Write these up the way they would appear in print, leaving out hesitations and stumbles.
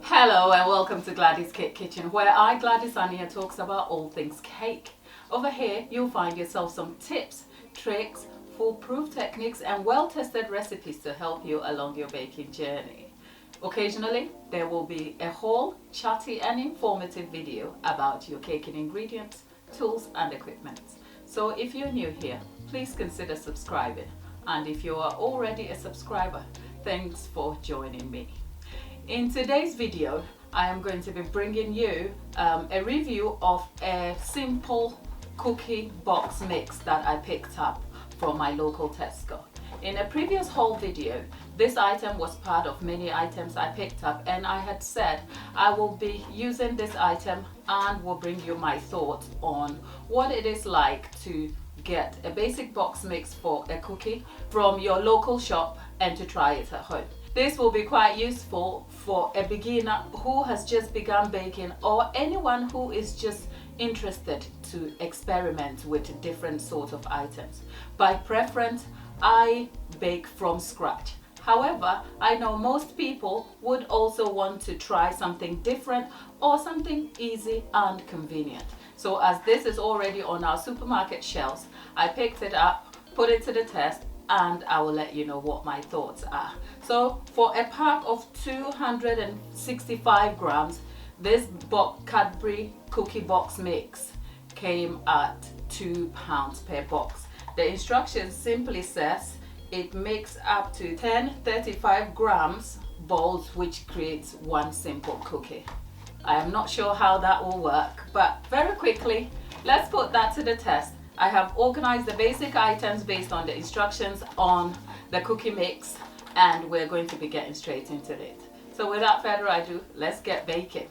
Hello and welcome to Gladys Cake Kitchen, where I, Gladys Ania, talks about all things cake. Over here you'll find yourself some tips, tricks, foolproof techniques and well-tested recipes to help you along your baking journey. Occasionally there will be a whole chatty and informative video about your caking ingredients, tools and equipment. So if you're new here, please consider subscribing, and if you are already a subscriber, thanks for joining me. In today's video, I am going to be bringing you a review of a simple cookie box mix that I picked up from my local Tesco. In a previous haul video, this item was part of many items I picked up, and I had said I will be using this item and will bring you my thoughts on what it is like to get a basic box mix for a cookie from your local shop and to try it at home. This will be quite useful for a beginner who has just begun baking, or anyone who is just interested to experiment with different sorts of items. By preference, I bake from scratch. However, I know most people would also want to try something different or something easy and convenient. So as this is already on our supermarket shelves, I picked it up, put it to the test, and I will let you know what my thoughts are. So for a pack of 265 grams, this Cadbury cookie box mix came at £2 per box. The instructions simply says it makes up to 10 35 grams balls, which creates one simple cookie. I am not sure how that will work, but very quickly, let's put that to the test. I have organized the basic items based on the instructions on the cookie mix, and we're going to be getting straight into it. So without further ado, let's get baking.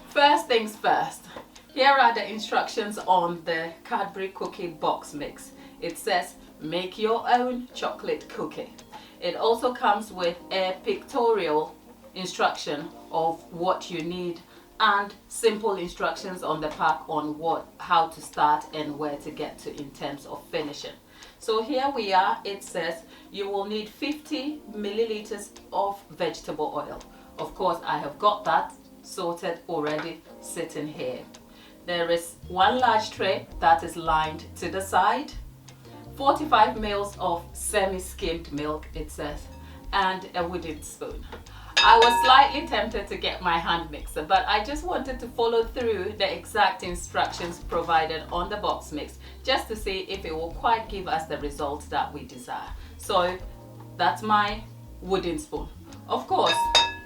First things first, here are the instructions on the Cadbury cookie box mix. It says make your own chocolate cookie. It also comes with a pictorial instruction of what you need and simple instructions on the pack on how to start and where to get to in terms of finishing. So here we are. It says you will need 50 milliliters of vegetable oil. Of course, I have got that sorted already sitting here. There is one large tray that is lined to the side, 45 ml of semi-skimmed milk, it says, and a wooden spoon. I was slightly tempted to get my hand mixer, but I just wanted to follow through the exact instructions provided on the box mix just to see if it will quite give us the results that we desire. So that's my wooden spoon. Of course,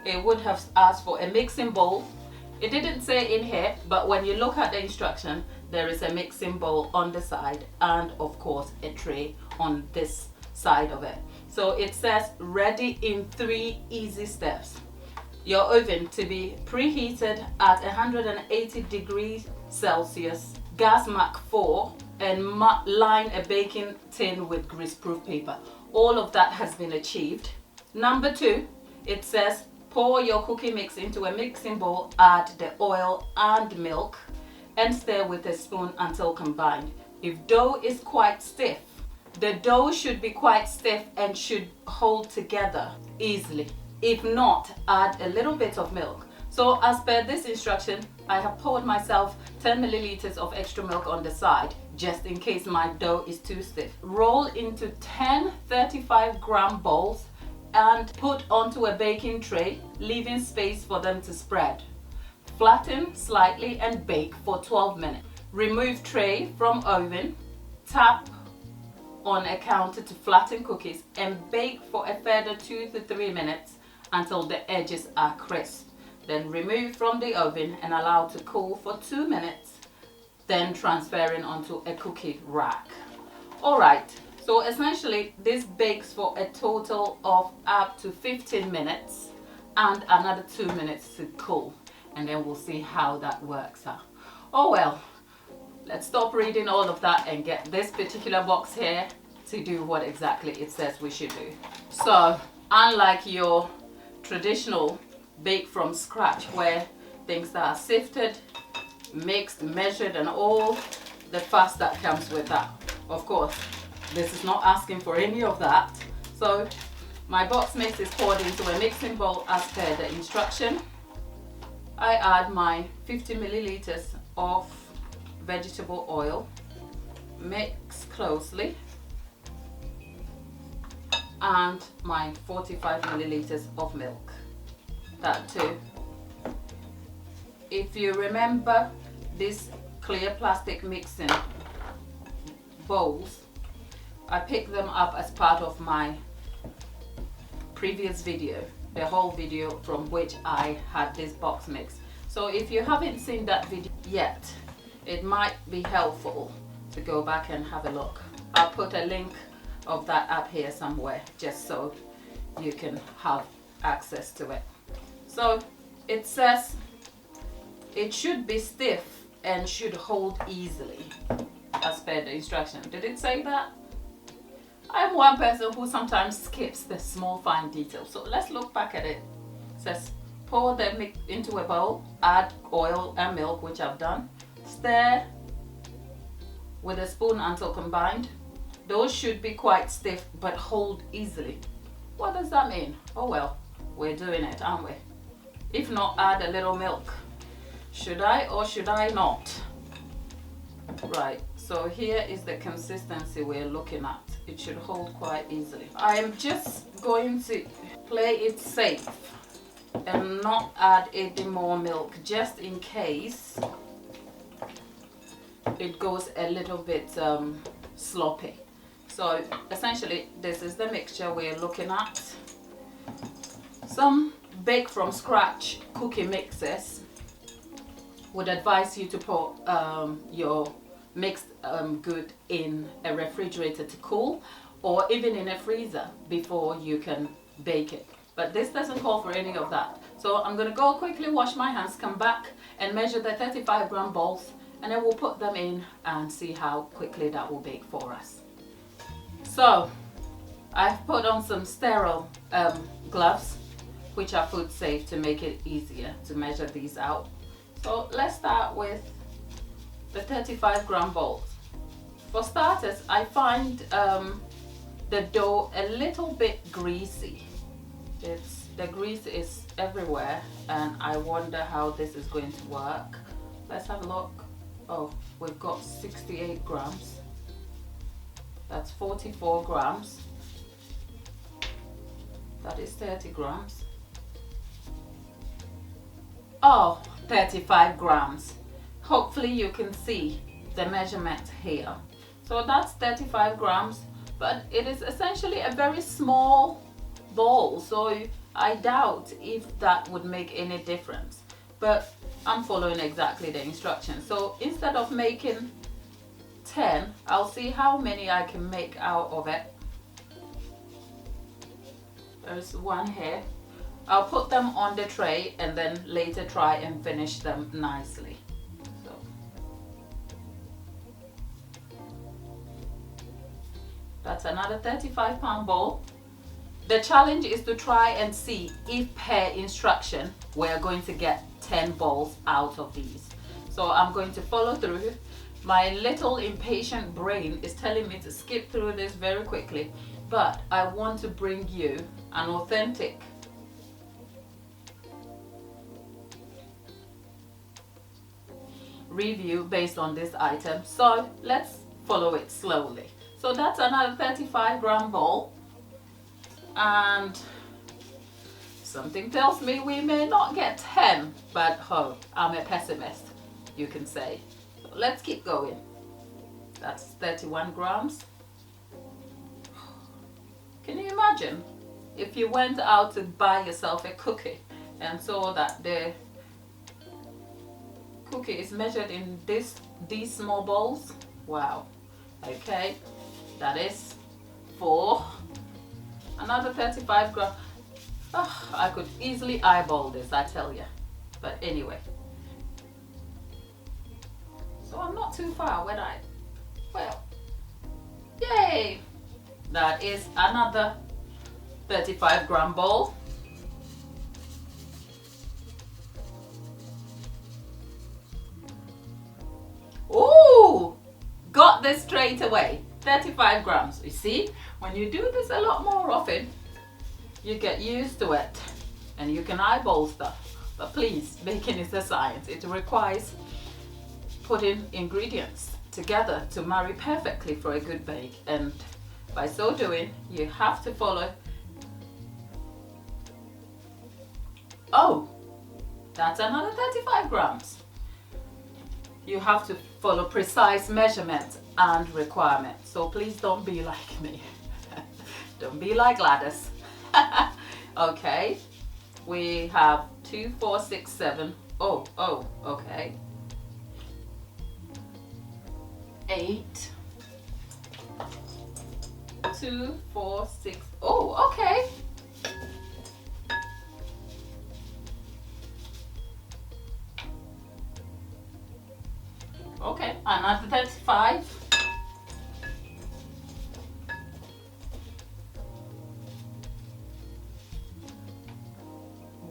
it would have asked for a mixing bowl. It didn't say in here, but when you look at the instruction, there is a mixing bowl on the side and of course a tray on this side of it. So it says ready in 3 easy steps. Your oven to be preheated at 180 degrees Celsius, gas Mach 4, and line a baking tin with greaseproof paper. All of that has been achieved. Number 2, it says pour your cookie mix into a mixing bowl, add the oil and milk, and stir with a spoon until combined. If dough is quite stiff, the dough should be quite stiff and should hold together easily. If not, add a little bit of milk. So as per this instruction, I have poured myself 10 milliliters of extra milk on the side, just in case my dough is too stiff. Roll into 10 35 gram balls and put onto a baking tray, leaving space for them to spread. Flatten slightly and bake for 12 minutes. Remove tray from oven, tap on a counter to flatten cookies, and bake for a further 2 to 3 minutes until the edges are crisp. Then remove from the oven and allow to cool for 2 minutes, then transferring onto a cookie rack. Alright, so essentially this bakes for a total of up to 15 minutes and another 2 minutes to cool, and then we'll see how that works out. Oh well, let's stop reading all of that and get this particular box here to do what exactly it says we should do. So unlike your traditional bake from scratch where things are sifted, mixed, measured and all the fuss that comes with that, of course This is not asking for any of that. So my box mix is poured into a mixing bowl as per the instruction. I add my 50 milliliters of vegetable oil, mix closely, and my 45 milliliters of milk. That too. If you remember these clear plastic mixing bowls, I picked them up as part of my previous video, the whole video from which I had this box mix. So if you haven't seen that video yet, it might be helpful to go back and have a look. I'll put a link of that up here somewhere just so you can have access to it. So it says it should be stiff and should hold easily as per the instruction. Did it say that? I'm one person who sometimes skips the small fine details. So let's look back at it. It says pour the mix into a bowl, add oil and milk, which I've done. Stir with a spoon until combined. Those should be quite stiff but hold easily. What does that mean? Oh well, we're doing it, aren't we? If not, add a little milk. Should I or should I not? Right, so here is the consistency we're looking at. It should hold quite easily. I am just going to play it safe and not add any more milk, just in case it goes a little bit sloppy. So essentially this is the mixture we're looking at. Some bake from scratch cookie mixes would advise you to put your mixed good in a refrigerator to cool, or even in a freezer before you can bake it. But this doesn't call for any of that. So I'm going to go quickly wash my hands, come back and measure the 35 gram balls, and then we'll put them in and see how quickly that will bake for us. So I've put on some sterile gloves, which are food safe, to make it easier to measure these out. So let's start with the 35 gram balls. For starters, I find the dough a little bit greasy. The grease is everywhere and I wonder how this is going to work. Let's have a look. Oh, we've got 68 grams. That's 44 grams. That is 30 grams. Oh, 35 grams. Hopefully you can see the measurement here. So that's 35 grams, but it is essentially a very small bowl, so I doubt if that would make any difference. But I'm following exactly the instructions. So instead of making 10, I'll see how many I can make out of it. There's one here. I'll put them on the tray and then later try and finish them nicely. So that's another 35-pound bowl. The challenge is to try and see if per instruction we're going to get 10 balls out of these. So I'm going to follow through. My little impatient brain is telling me to skip through this very quickly, but I want to bring you an authentic review based on this item. So let's follow it slowly. So that's another 35 gram bowl, and something tells me we may not get 10, but oh, I'm a pessimist, you can say. So let's keep going. That's 31 grams. Can you imagine if you went out to buy yourself a cookie and saw that the cookie is measured in these small bowls? Wow. Okay, that is 4. Another 35 grams. Oh, I could easily eyeball this, I tell you. But anyway, so I'm not too far when well, yay! That is another 35 gram bowl. Ooh, got this straight away. 35 grams. You see, when you do this a lot more often, you get used to it and you can eyeball stuff. But please, baking is a science. It requires putting ingredients together to marry perfectly for a good bake, and by so doing you have to follow. Oh, that's another 35 grams. You have to follow precise measurements and requirements. So please don't be like me. Don't be like Gladys. Okay, we have 2, 4, 6, 7. Oh, okay. 8. 2, 4, 6. Oh, okay. Okay, another 35.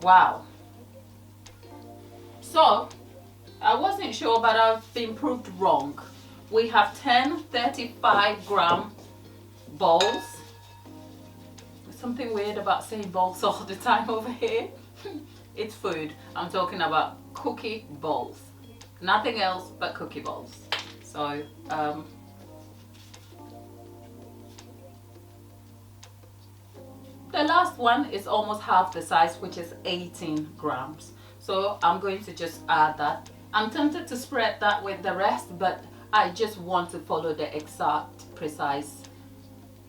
Wow. So, I wasn't sure, but I've been proved wrong. We have 10 35-gram bowls. There's something weird about saying bowls all the time over here. It's food. I'm talking about cookie bowls. Nothing else but cookie bowls. So, the last one is almost half the size, which is 18 grams. So I'm going to just add that. I'm tempted to spread that with the rest, but I just want to follow the exact precise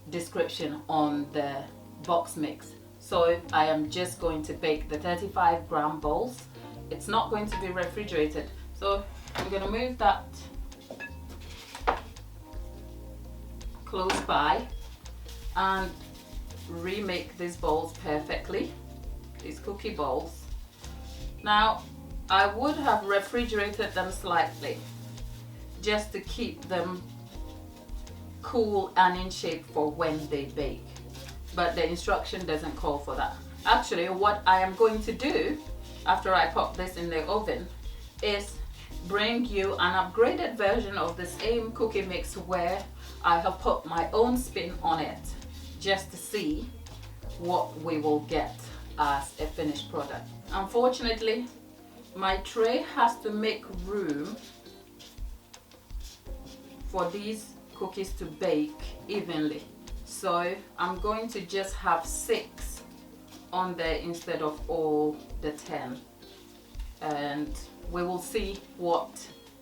description on the box mix. So I am just going to bake the 35-gram bowls. It's not going to be refrigerated. So I'm going to move that close by and remake these bowls perfectly, these cookie bowls. Now I would have refrigerated them slightly just to keep them cool and in shape for when they bake, but the instruction doesn't call for that. Actually, what I am going to do after I pop this in the oven is bring you an upgraded version of the same cookie mix where I have put my own spin on it, just to see what we will get as a finished product. Unfortunately, my tray has to make room for these cookies to bake evenly. So I'm going to just have 6 on there instead of all the 10. And we will see what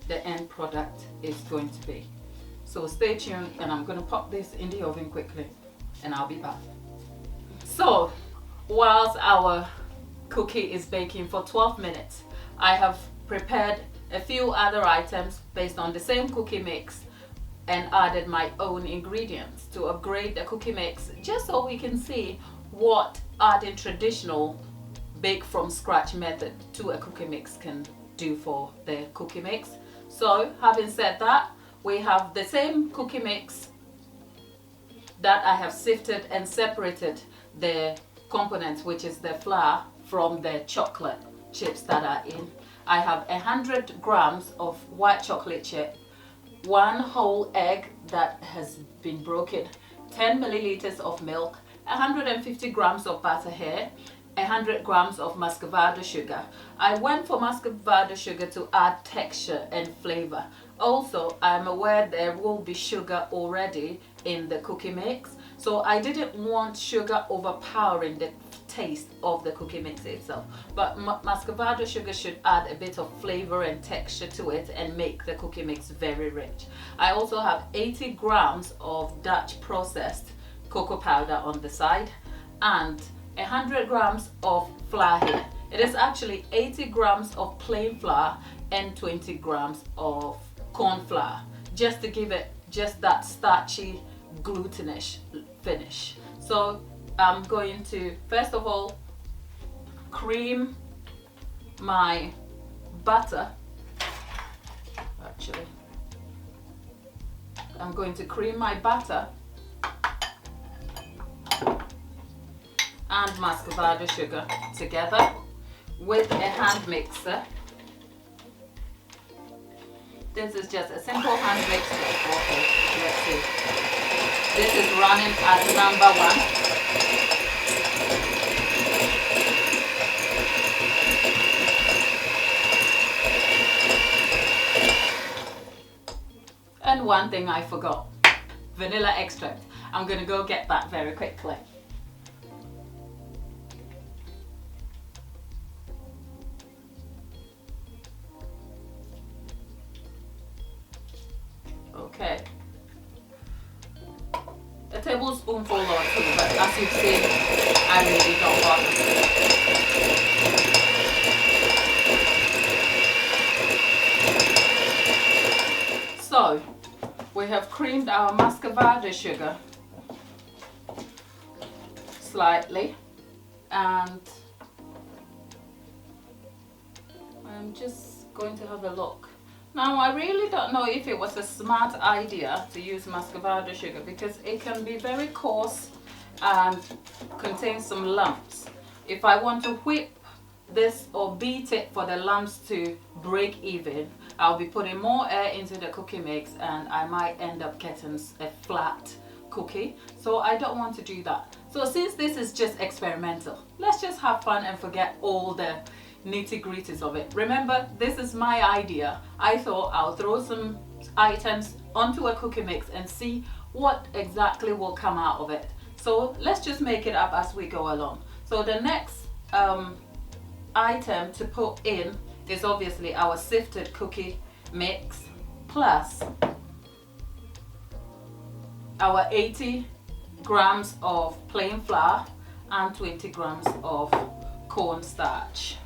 the end product is going to be. So stay tuned, and I'm going to pop this in the oven quickly and I'll be back. So whilst our cookie is baking for 12 minutes, I have prepared a few other items based on the same cookie mix and added my own ingredients to upgrade the cookie mix, just so we can see what adding traditional bake from scratch method to a cookie mix can do for the cookie mix. So having said that, we have the same cookie mix that I have sifted and separated the components, which is the flour from the chocolate chips that are in. I have 100 grams of white chocolate chip, 1 whole egg that has been broken, 10 milliliters of milk, 150 grams of butter here, 100 grams of muscovado sugar. I went for muscovado sugar to add texture and flavor. Also, I'm aware there will be sugar already in the cookie mix, so I didn't want sugar overpowering the taste of the cookie mix itself, but muscovado sugar should add a bit of flavor and texture to it and make the cookie mix very rich. I also have 80 grams of Dutch processed cocoa powder on the side and 100 grams of flour here. It is actually 80 grams of plain flour and 20 grams of corn flour, just to give it just that starchy, glutenish finish. So I'm going to first of all cream my butter. Actually, I'm going to cream my butter and muscovado sugar together with a hand mixer. This is just a simple hand mixture. Okay, let's see. This is running at number 1. And one thing I forgot, vanilla extract. I'm gonna go get that very quickly. Okay. A tablespoonful or 2, but as you've seen, I really don't bother. So, we have creamed our muscovado sugar slightly, and I'm just going to have a look. Now, I really don't know if it was a smart idea to use muscovado sugar because it can be very coarse and contain some lumps. If I want to whip this or beat it for the lumps to break even, I'll be putting more air into the cookie mix and I might end up getting a flat cookie. So I don't want to do that. So since this is just experimental, let's just have fun and forget all the nitty-gritties of it. Remember, this is my idea. I thought I'll throw some items onto a cookie mix and see what exactly will come out of it. So let's just make it up as we go along. So the next item to put in is obviously our sifted cookie mix plus our 80 grams of plain flour and 20 grams of cornstarch.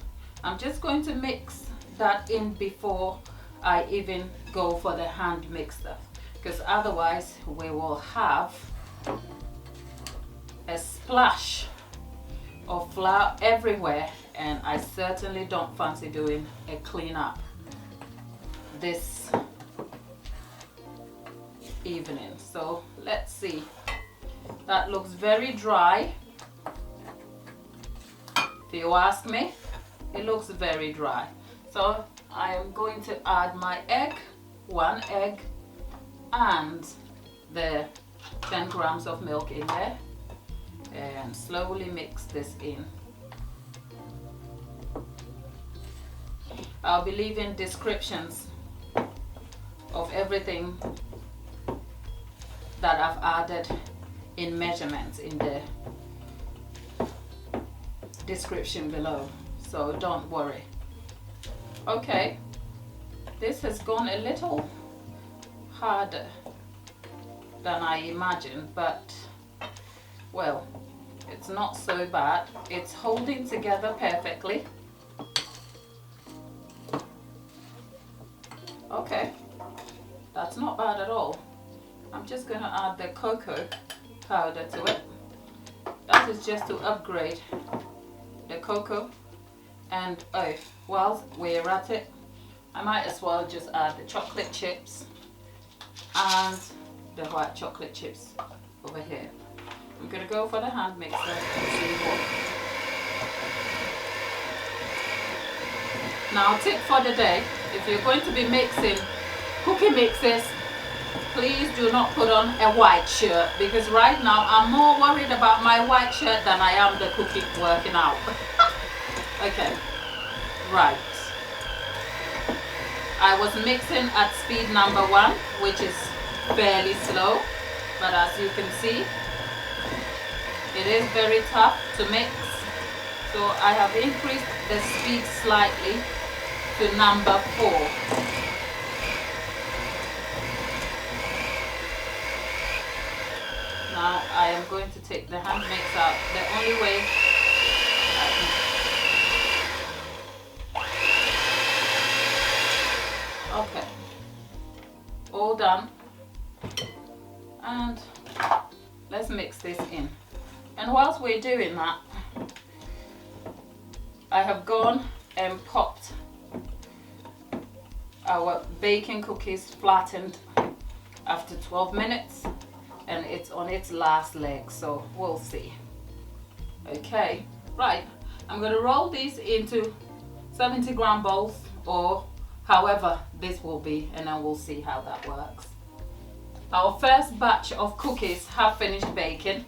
I'm just going to mix that in before I even go for the hand mixer, because otherwise we will have a splash of flour everywhere, and I certainly don't fancy doing a cleanup this evening. So let's see. That looks very dry. If you ask me, it looks very dry. So I am going to add my egg, 1 egg, and the 10 grams of milk in there, and slowly mix this in. I'll be leaving descriptions of everything that I've added in measurements in the description below, so don't worry. Okay, this has gone a little harder than I imagined, but well, it's not so bad. It's holding together perfectly. Okay, that's not bad at all. I'm just going to add the cocoa powder to it. That is just to upgrade the cocoa. And oh, whilst we're at it, I might as well just add the chocolate chips and the white chocolate chips over here. I'm going to go for the hand mixer and see what. Now, tip for the day, if you're going to be mixing cookie mixes, please do not put on a white shirt, because right now I'm more worried about my white shirt than I am the cookie working out. Okay, right. I was mixing at speed number 1, which is fairly slow, but as you can see, it is very tough to mix. So I have increased the speed slightly to number 4. Now I am going to take the hand mix out. The only way I can... Okay, all done, and let's mix this in. And whilst we're doing that, I have gone and popped our baking cookies flattened after 12 minutes, and it's on its last leg, so we'll see. Okay, right, I'm going to roll these into 70-gram bowls or However, this will be, and then we'll see how that works. Our first batch of cookies have finished baking.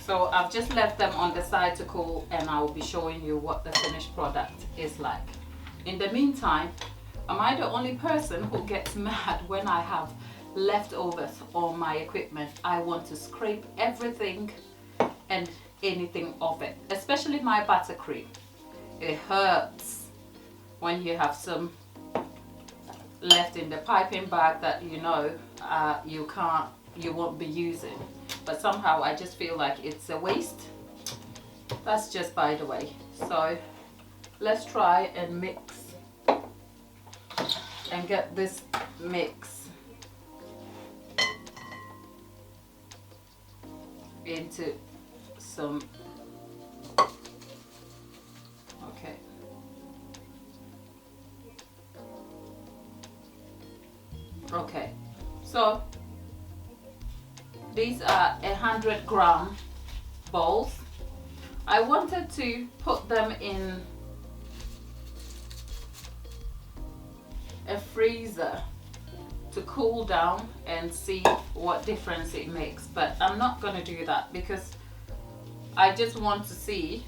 So I've just left them on the side to cool, and I will be showing you what the finished product is like. In the meantime, am I the only person who gets mad when I have leftovers on my equipment? I want to scrape everything and anything off it, especially my buttercream. It hurts when you have some left in the piping bag that you know you won't be using, but somehow I just feel like it's a waste. That's just by the way. So let's try and mix and get this mix into some, okay, okay, so these are 100-gram balls. I wanted to put them in a freezer to cool down and see what difference it makes, but I'm not going to do that because I just want to see.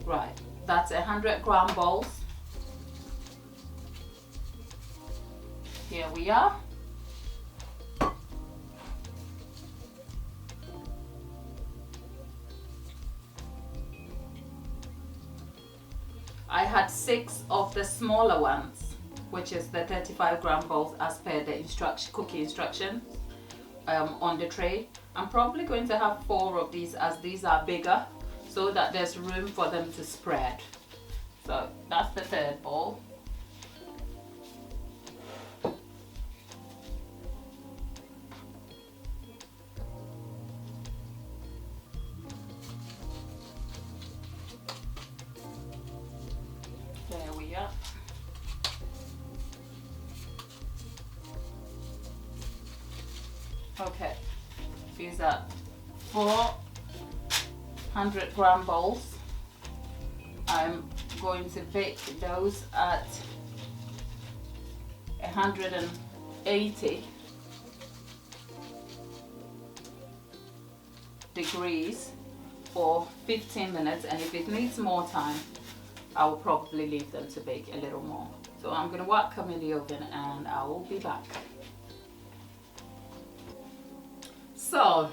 Right, that's 100-gram balls. Here we are. I had 6 of the smaller ones, which is the 35-gram balls as per the cookie instructions on the tray. I'm probably going to have 4 of these as these are bigger, so that there's room for them to spread. So that's the 3rd ball. There we are. Okay, these are 400-gram balls. I'm going to bake those at 180 degrees for 15 minutes, and if it needs more time, I will probably leave them to bake a little more. So I'm going to whack them in the oven and I will be back. So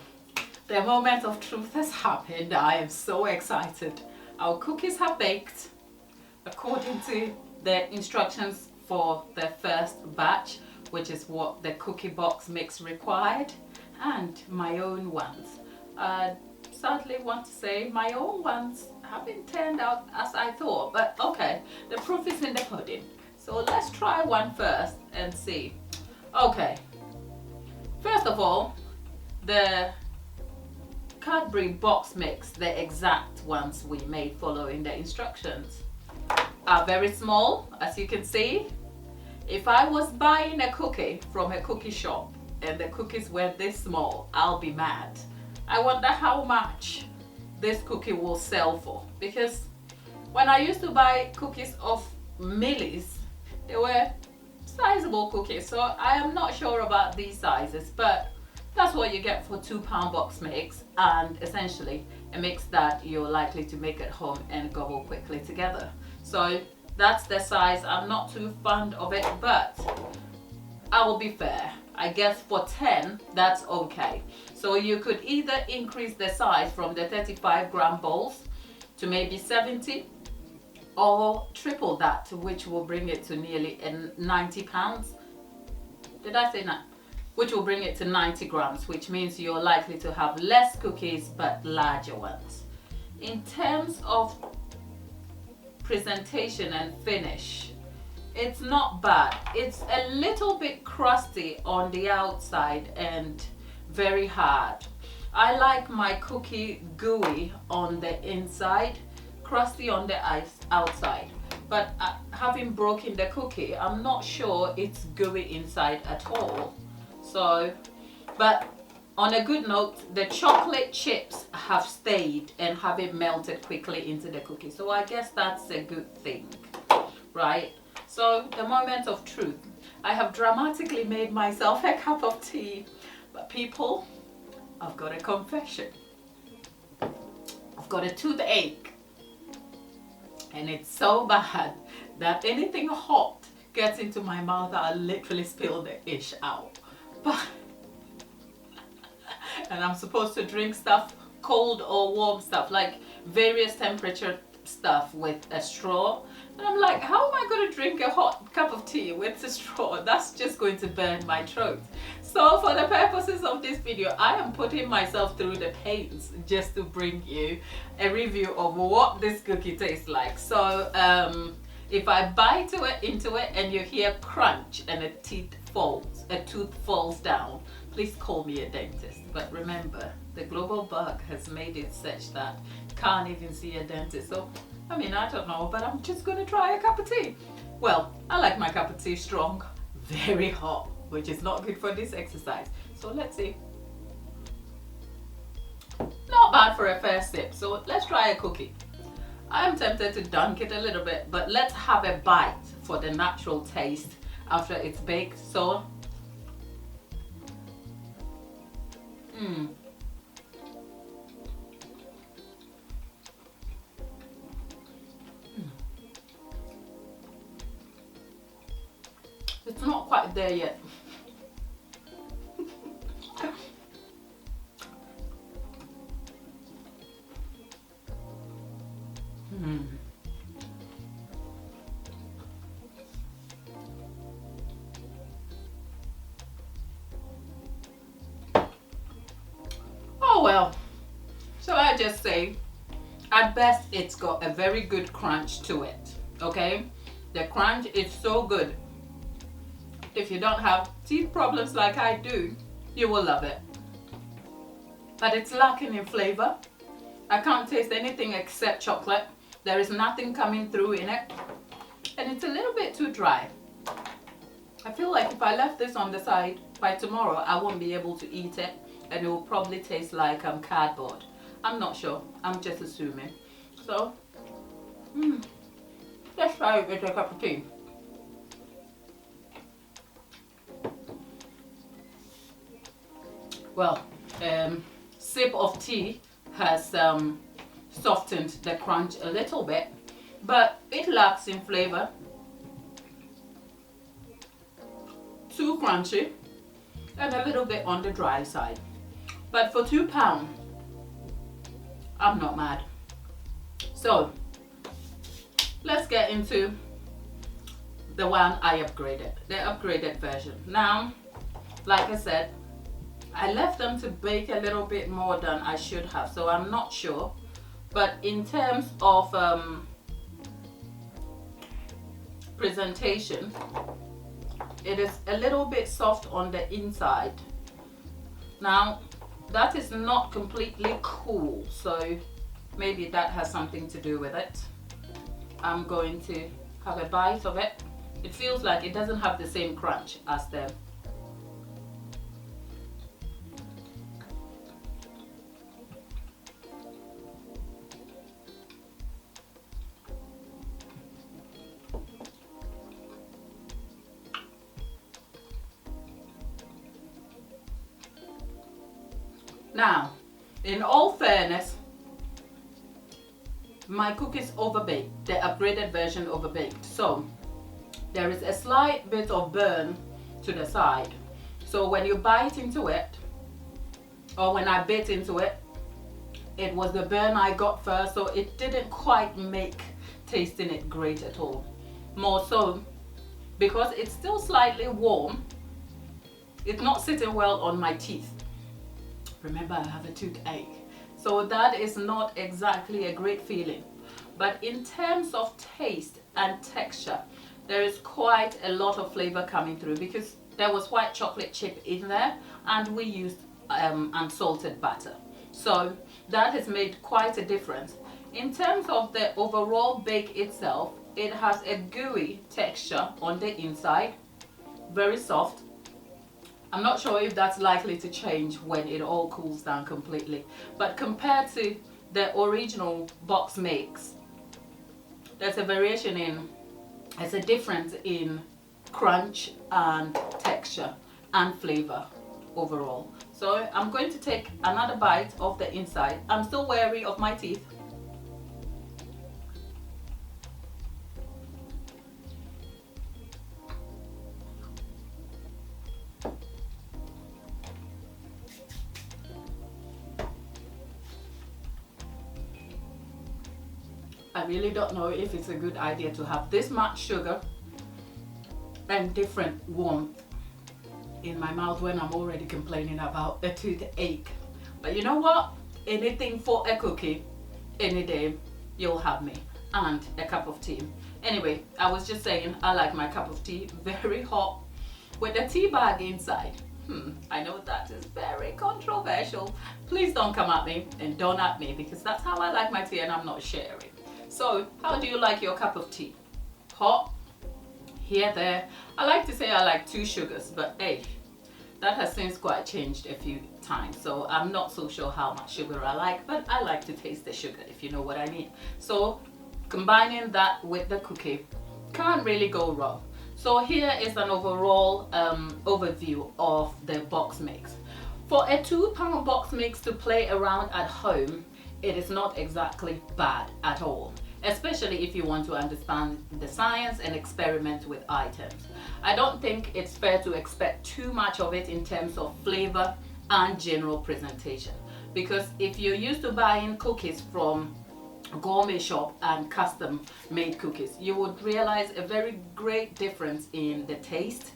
the moment of truth has happened. I am so excited. Our cookies have baked according to the instructions for the first batch, which is what the cookie box mix required, and my own ones. Sadly want to say my own ones haven't turned out as I thought, but okay, the proof is in the pudding. So let's try one first and see. Okay, first of all, the Cadbury box mix, the exact ones we made following the instructions, are very small, as you can see. If I was buying a cookie from a cookie shop and the cookies were this small, I'll be mad. I wonder how much this cookie will sell for, because when I used to buy cookies of Millie's, they were sizable cookies, so I am not sure about these sizes, but that's what you get for £2 box mix, and essentially a mix that you're likely to make at home and gobble quickly together. So that's the size. I'm not too fond of it, but I will be fair. I guess for 10, that's okay. So you could either increase the size from the 35-gram balls to maybe 70, or triple that, which will bring it to nearly 90 pounds. Did I say that? Which will bring it to 90 grams, which means you're likely to have less cookies but larger ones. In terms of presentation and finish, it's not bad. It's a little bit crusty on the outside and very hard. I like my cookie gooey on the inside, crusty on the outside. But having broken the cookie, I'm not sure it's gooey inside at all. So, but On a good note, the chocolate chips have stayed and haven't melted quickly into the cookie. So I guess that's a good thing, right? So the moment of truth. I have dramatically made myself a cup of tea. But people, I've got a confession. I've got a toothache. And it's so bad that anything hot gets into my mouth, I literally spill the ish out. But and I'm supposed to drink stuff, cold or warm stuff, like various temperature stuff with a straw. And I'm like, how am I going to drink a hot cup of tea with a straw? That's just going to burn my throat. So for the purposes of this video, I am putting myself through the pains just to bring you a review of what this cookie tastes like. So if I bite into it and you hear crunch and a tooth falls down, please call me a dentist. But remember, the global bug has made it such that you can't even see a dentist. So, I mean, I don't know, but I'm just going to try a cup of tea. Well, I like my cup of tea strong, very hot, which is not good for this exercise. So let's see. Not bad for a first sip. So let's try a cookie. I am tempted to dunk it a little bit, but let's have a bite for the natural taste after it's baked. So it's not quite there yet. Oh well, shall I just say, at best it's got a very good crunch to it, okay? The crunch is so good. If you don't have teeth problems like I do, you will love it. But it's lacking in flavor. I can't taste anything except chocolate. There is nothing coming through in it. And it's a little bit too dry. I feel like if I left this on the side, by tomorrow I won't be able to eat it. And it will probably taste like cardboard. I'm not sure. I'm just assuming. So, let's try it with a cup of tea. Well, sip of tea has softened the crunch a little bit, but it lacks in flavor. Too crunchy and a little bit on the dry side. But for £2, I'm not mad. So let's get into the one I upgraded, the upgraded version. Now, like I said, I left them to bake a little bit more than I should have, so I'm not sure. But in terms of presentation, it is a little bit soft on the inside. Now, that is not completely cool, so maybe that has something to do with it. I'm going to have a bite of it. It feels like it doesn't have the same crunch as the Now, in all fairness, my cookies overbaked, the upgraded version overbaked. So there is a slight bit of burn to the side. So when you bite into it, or when I bit into it, it was the burn I got first, so it didn't quite make tasting it great at all. More so, because it's still slightly warm, it's not sitting well on my teeth. Remember, I have a toothache, so that is not exactly a great feeling. But in terms of taste and texture, there is quite a lot of flavor coming through because there was white chocolate chip in there and we used unsalted butter. So that has made quite a difference. In terms of the overall bake itself, it has a gooey texture on the inside, very soft. I'm not sure if that's likely to change when it all cools down completely, but compared to the original box mix, there's a variation in, there's a difference in crunch and texture and flavor overall. So I'm going to take another bite of the inside. I'm still wary of my teeth. I really don't know if it's a good idea to have this much sugar and different warmth in my mouth when I'm already complaining about a toothache. But you know what? Anything for a cookie, any day, you'll have me. And a cup of tea. Anyway, I was just saying, I like my cup of tea very hot with a tea bag inside. I know that is very controversial. Please don't come at me and don't at me, because that's how I like my tea and I'm not sharing. So, how do you like your cup of tea? Hot? Here, there. I like to say I like 2 sugars, but hey, that has since quite changed a few times. So I'm not so sure how much sugar I like, but I like to taste the sugar, if you know what I mean. So combining that with the cookie, can't really go wrong. So here is an overall overview of the box mix. For a 2-pound box mix to play around at home, it is not exactly bad at all, especially if you want to understand the science and experiment with items. I don't think it's fair to expect too much of it in terms of flavor and general presentation, because if you're used to buying cookies from gourmet shop and custom made cookies, you would realize a very great difference in the taste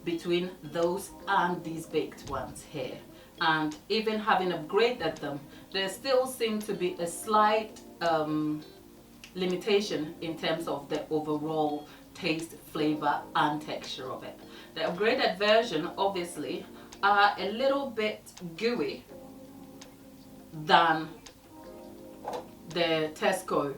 between those and these baked ones here. And even having upgraded them, there still seems to be a slight limitation in terms of the overall taste, flavor and texture of it. The upgraded version obviously are a little bit gooey than the Tesco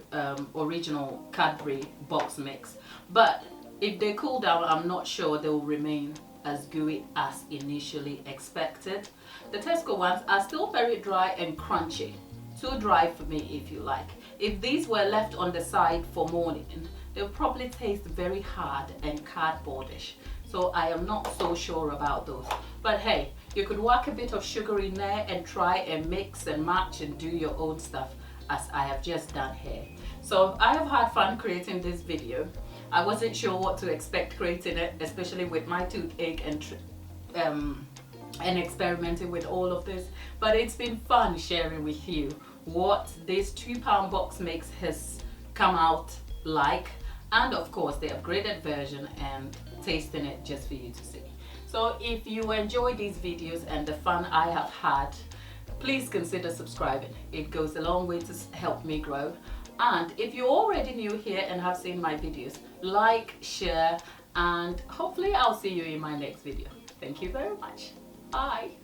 original Cadbury box mix, but if they cool down, I'm not sure they will remain as gooey as initially expected. The Tesco ones are still very dry and crunchy. Too dry for me, if you like. If these were left on the side for morning, they'll probably taste very hard and cardboardish. So I am not so sure about those. But hey, you could whack a bit of sugar in there and try and mix and match and do your own stuff, as I have just done here. So I have had fun creating this video. I wasn't sure what to expect creating it, especially with my toothache and experimenting with all of this. But it's been fun sharing with you what this 2-pound box mix has come out like, and of course the upgraded version, and tasting it just for you to see. So if you enjoy these videos and the fun I have had, please consider subscribing. It goes a long way to help me grow. And if you're already new here and have seen my videos, like, share, and hopefully I'll see you in my next video. Thank you very much. Bye.